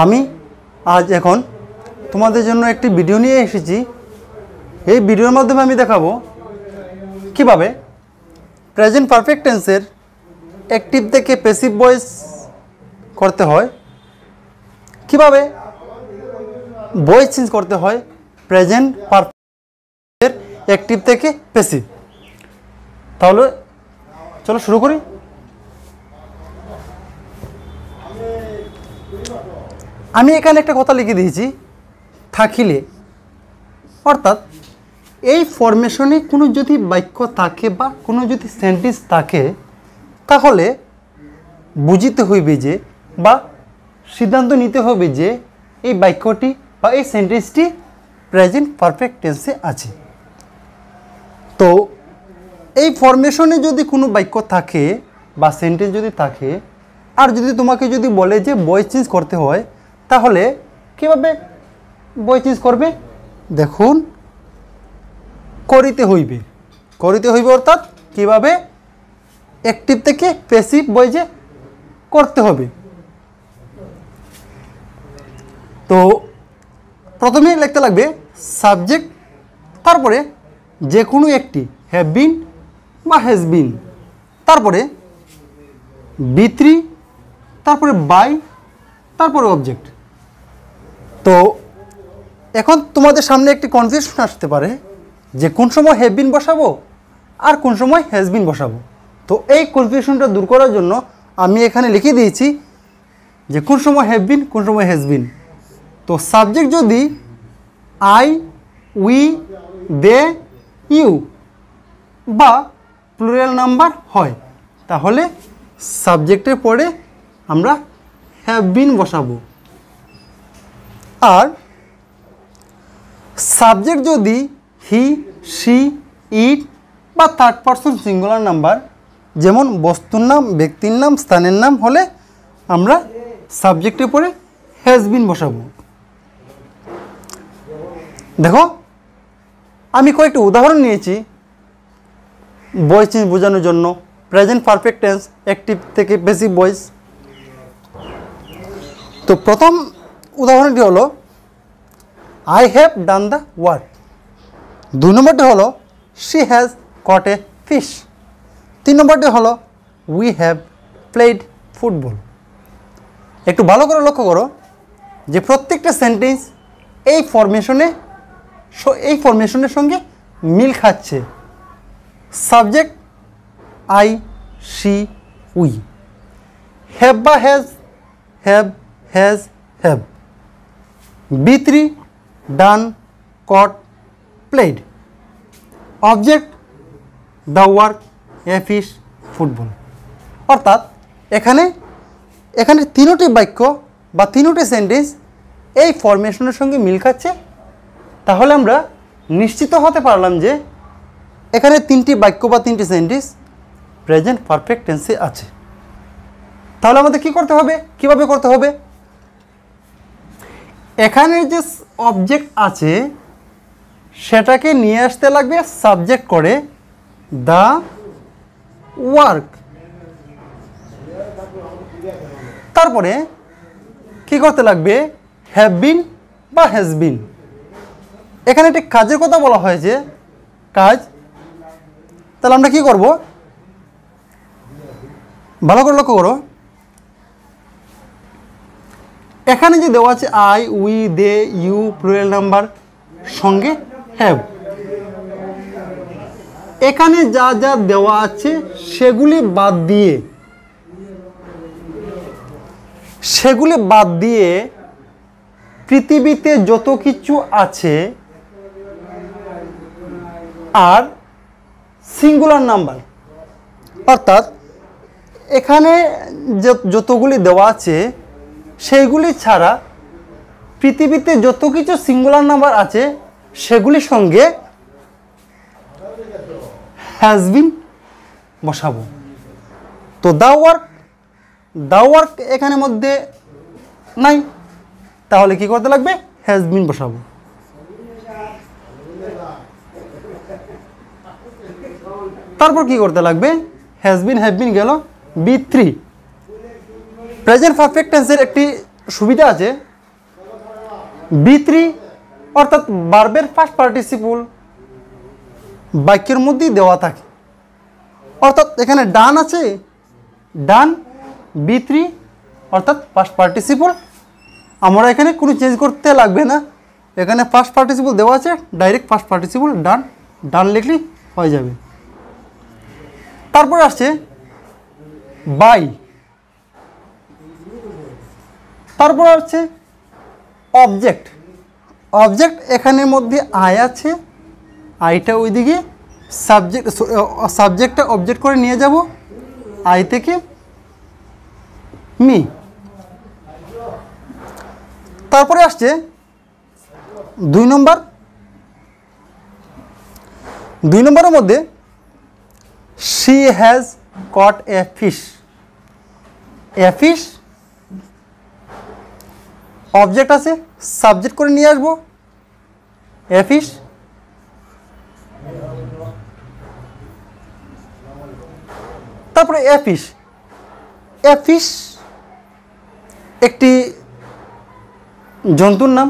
আমি আজ এখন তোমাদের জন্য একটি ভিডিও নিয়ে এসেছি। এই ভিডিওর মাধ্যমে আমি দেখাবো কিভাবে প্রেজেন্ট পারফেক্ট টেন্সের অ্যাক্টিভ থেকে প্যাসিভ ভয়েস করতে হয়, কিভাবে ভয়েস চেঞ্জ করতে হয় প্রেজেন্ট পারফেক্টের অ্যাক্টিভ থেকে প্যাসিভ। তাহলে চলো শুরু করি। আমি এখানে একটা কথা লিখে দিয়েছি, থাকিলে, অর্থাৎ এই ফরমেশনে কোনো যদি বাক্য থাকে বা কোনো যদি সেন্টেন্স থাকে তাহলে বুঝিতে হইবে যে বা সিদ্ধান্ত নিতে হবে যে এই বাক্যটি বা এই সেন্টেন্সটি প্রেজেন্ট পারফেক্ট টেন্সে আছে। তো এই ফরমেশনে যদি কোনো বাক্য থাকে বা সেন্টেন্স যদি থাকে আর যদি তোমাকে যদি বলে যে ভয়েস চেঞ্জ করতে হয়, তাহলে কীভাবে ভয়েস চেঞ্জ করবে? দেখুন, করিতে হইবে অর্থাৎ কীভাবে অ্যাক্টিভ থেকে প্যাসিভ ভয়েসে করতে হবে। তো প্রথমে লিখতে লাগবে সাবজেক্ট, তারপরে যে কোনো একটি হ্যাভ বিন বা হ্যাজ বিন, তারপরে বি3, তারপরে বাই, তারপরে অবজেক্ট। তো এখন তোমাদের সামনে একটি কনফিউশন আসতে পারে যে কোন সময় হ্যাভ বিন বসাবো আর কোন সময় হ্যাজ বিন বসাবো। তো এই কনফিউশনটা দূর করার জন্য আমি এখানে লিখে দিয়েছি যে কোন সময় হ্যাভ বিন কোন সময় হ্যাজ বিন। তো সাবজেক্ট যদি আই, উই, দে, ইউ বা প্লুরাল নাম্বার হয় তাহলে সাবজেক্টের পরে আমরা হ্যাভ বিন বসাবো। আর সাবজেক্ট যদি হি, শি, ইট বা থার্ড পারসন সিঙ্গুলার নাম্বার, যেমন বস্তুর নাম, ব্যক্তির নাম, স্থানের নাম হলে আমরা সাবজেক্টের পরে হ্যাজ বিন বসাবো। দেখো, আমি কয়েকটি উদাহরণ নিয়েছি ভয়েস চেঞ্জ বোঝানোর জন্য, প্রেজেন্ট পারফেক্ট টেন্স অ্যাক্টিভ থেকে প্যাসিভ ভয়েস। তো প্রথম উদাহরণটি হলো I have done the work. 2 নম্বরটি হলো she has caught a fish. 3 নম্বরটি হলো উই হ্যাভ প্লেড ফুটবল। একটু ভালো করে লক্ষ্য করো যে প্রত্যেকটা সেন্টেন্স এই ফরমেশনের সঙ্গে মিল খাচ্ছে। Subject I, she, we, have বা হ্যাজ, হ্যাভ, হ্যাজ, হ্যাভ, বি3 done, cut, played, object the work, a fish, football. অর্থাৎ এখানে তিনোটি বাক্য বা তিনোটি সেন্টেন্স এই ফরমেশনের সঙ্গে মিল খাচ্ছে। তাহলে আমরা নিশ্চিত হতে পারলাম যে এখানে 3টি বাক্য বা 3টি সেন্টেন্স প্রেজেন্ট পারফেক্ট টেন্সে আছে। তাহলে আমাদের কি করতে হবে, কিভাবে করতে হবে? এখানে যে অবজেক্ট আছে সেটাকে নিয়ে আসতে লাগবে সাবজেক্ট করে দ্য ওয়ার্ক। তারপরে কি করতে লাগবে? হ্যাভ বিন বা হ্যাজ বিন। এখানে একটি কাজের কথা বলা হয়েছে, কাজ। তাহলে আমরা কি করব? ভালো করে লক্ষ্য করো, এখানে যে দেওয়া আছে I, we, they, you plural number সঙ্গে হ্যাভ, এখানে যা যা দেওয়া আছে সেগুলি বাদ দিয়ে পৃথিবীতে যত কিছু আছে আর সিঙ্গুলার নাম্বার, অর্থাৎ এখানে যতগুলি দেওয়া আছে সেইগুলি ছাড়া পৃথিবীতে যত কিছু সিঙ্গুলার নাম্বার আছে সেগুলির সঙ্গে হ্যাজ বিন বসাবো। তো দ্য ওয়ার্ক এখানে মধ্যে নাই, তাহলে কি করতে লাগবে? হ্যাজ বিন বসাবো। তারপর কি করতে লাগবে? হ্যাজ বিন, হ্যাভ বিন গেল, বি3। প্রেজেন্ট পারফেক্ট টেন্সের একটি সুবিধা আছে বি3 অর্থাৎ ভার্বের ফার্স্ট পার্টিসিপল বাক্যের মধ্যেই দেওয়া থাকে, অর্থাৎ এখানে ডান আছে, ডান বি3 অর্থাৎ ফার্স্ট পার্টিসিপল, আমরা এখানে কোনো চেঞ্জ করতে লাগবে না, এখানে ফার্স্ট পার্টিসিপল দেওয়া আছে, ডাইরেক্ট ফার্স্ট পার্টিসিপল ডান, ডান লিখলেই হয়ে যাবে। তারপরে আসছে বাই, তারপর আছে অবজেক্ট, অবজেক্ট এখানের মধ্যে আই আছে, আইটা ওইদিকে সাবজেক্টটা অবজেক্ট করে নিয়ে যাব, আই থেকে মি। তারপরে আসছে 2 নম্বর, 2 নম্বরের মধ্যে she has caught a fish, a fish object আছে, সাবজেক্ট করে নিয়ে আসবো এ ফিশ। তারপরে এ ফিশ, এ ফিশ একটি জন্তুর নাম,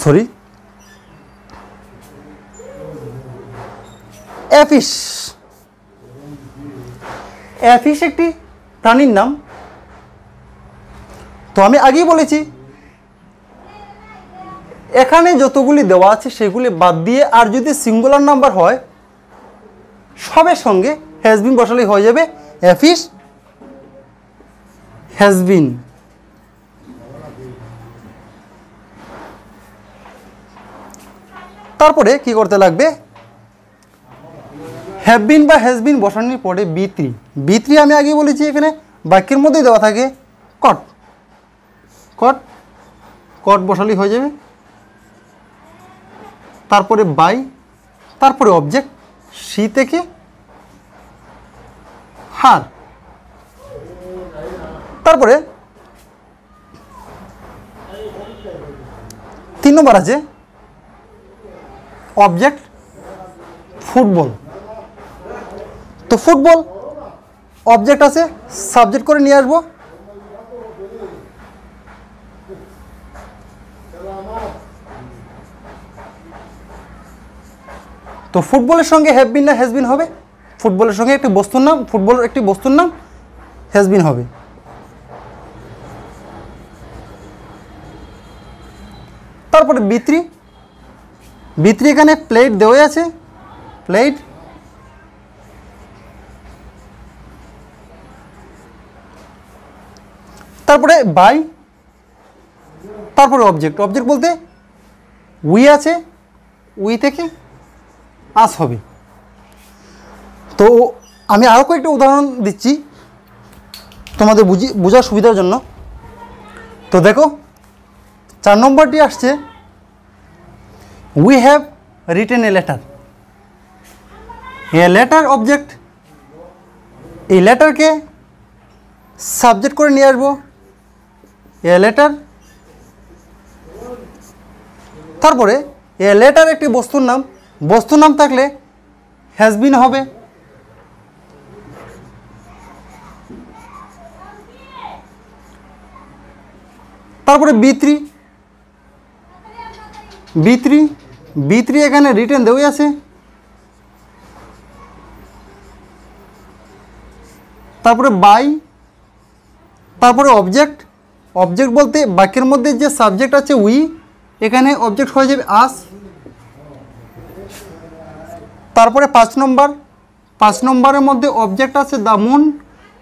sorry A fish, a fish একটি প্রাণীর নাম। তো আমি আগেই বলেছি এখানে যতগুলি দেওয়া আছে সেগুলি বাদ দিয়ে আর যদি সিঙ্গুলার নাম্বার হয় সবের সঙ্গে হ্যাজ বিন বসালেই হয়ে যাবে এ ফিশ হ্যাজ বিন। তারপরে কি করতে লাগবে, হ্যাভ বিন বা হ্যাজ বিন বসানোর পরে বি3, বি3 আমি আগেই বলেছি এখানে বাক্যের মধ্যেই দেওয়া থাকে, কট, কট, কট বসালেই হয়ে যাবে। তারপরে বাই, তারপরে অবজেক্ট সি থেকে হার। তারপরে 3 নম্বর আছে অবজেক্ট ফুটবল। তো ফুটবল অবজেক্ট আছে, সাবজেক্ট করে নিয়ে আসবো, তো ফুটবলের সঙ্গে হ্যাভ বিন না হ্যাজ বিন হবে, ফুটবলের সঙ্গে একটি বস্তুর নাম, ফুটবলের একটি বস্তুর নাম হ্যাজ বিন হবে। তারপরে বি3, বি3 এখানে প্লেট দেওয়া আছে, প্লেট, তারপরে বাই, তারপরে অবজেক্ট, অবজেক্ট বলতে উই আছে, উই থেকে আস হবে। তো আমি আরও কয়েকটা উদাহরণ দিচ্ছি তোমাদের বোঝার সুবিধার জন্য। তো দেখো 4 নম্বরটি আসছে we have written a letter, a letter object, এই লেটারকে সাবজেক্ট করে নিয়ে আসবো এ লেটার। তারপরে এ লেটার একটি বস্তুর নাম, বস্তুর নাম থাকলে হ্যাজ বিন হবে। তারপরে বি3, বি3, বি3 এখানে রিটেন দেওয়া আছে, তারপরে বাই, তারপরে অবজেক্ট, অবজেক্ট বলতে বাক্যের মধ্যে যে সাবজেক্ট আছে উই, এখানে অবজেক্ট হয়ে যাবে আস। তারপরে 5 নম্বর, 5 নম্বরের মধ্যে অবজেক্ট আছে দ্য মুন,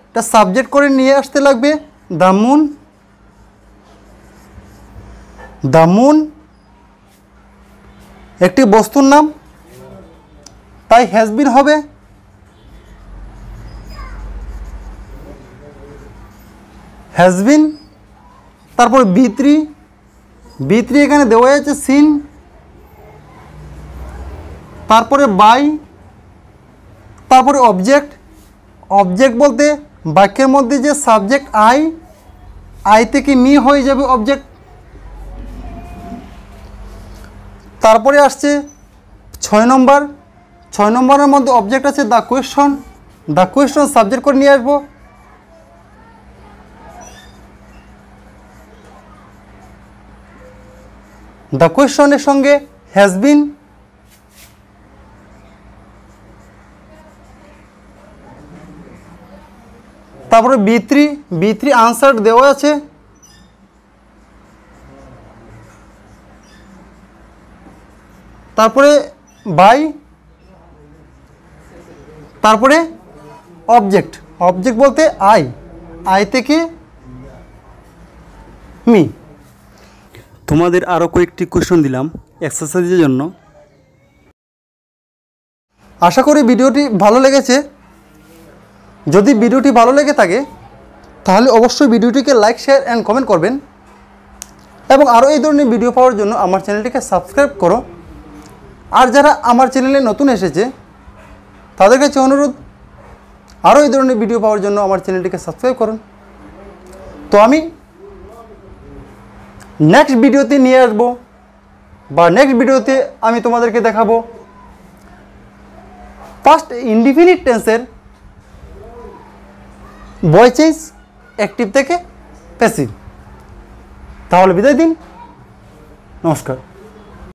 এটা সাবজেক্ট করে নিয়ে আসতে লাগবে দ্য মুন, দ্য মুন একটি বস্তুর নাম তাই হ্যাজ বিন হবে। Has been. তারপর বি3, বি3 এখানে দেওয়া আছে সিন, তারপরে বাই, তারপরে অবজেক্ট, অবজেক্ট বলতে বাক্যের মধ্যে যে সাবজেক্ট আই, আই থেকে মি হয়ে যাবে অবজেক্ট। তারপরে আসছে 6 নম্বর, 6 নম্বরের মধ্যে অবজেক্ট আছে the question, the question subject করে নিয়ে আসবো। দ্য কোয়েশ্চনের সঙ্গে হ্যাজ বিন, তারপরে বি3 আনসার দেওয়া আছে, তারপরে বাই, তারপরে অবজেক্ট বলতে আই থেকে মি। তোমাদের আরও কয়েকটি কোয়েশ্চন দিলাম এক্সারসাইজের জন্য। আশা করি ভিডিওটি ভালো লেগেছে। যদি ভিডিওটি ভালো লেগে থাকে তাহলে অবশ্যই ভিডিওটিকে লাইক, শেয়ার অ্যান্ড কমেন্ট করবেন এবং আরও এই ধরনের ভিডিও পাওয়ার জন্য আমার চ্যানেলটিকে সাবস্ক্রাইব করো। আর যারা আমার চ্যানেলে নতুন এসেছে তাদের কাছে অনুরোধ, আরও এই ধরনের ভিডিও পাওয়ার জন্য আমার চ্যানেলটিকে সাবস্ক্রাইব করুন। তো আমি নেক্সট ভিডিওতে নিয়ে আসবো, বা নেক্সট ভিডিওতে আমি তোমাদেরকে দেখাবো পাস্ট ইনডিফিনিট টেন্সের ভয়েস চেঞ্জ অ্যাক্টিভ থেকে প্যাসিভ। তাহলে বিদায় দিন, নমস্কার।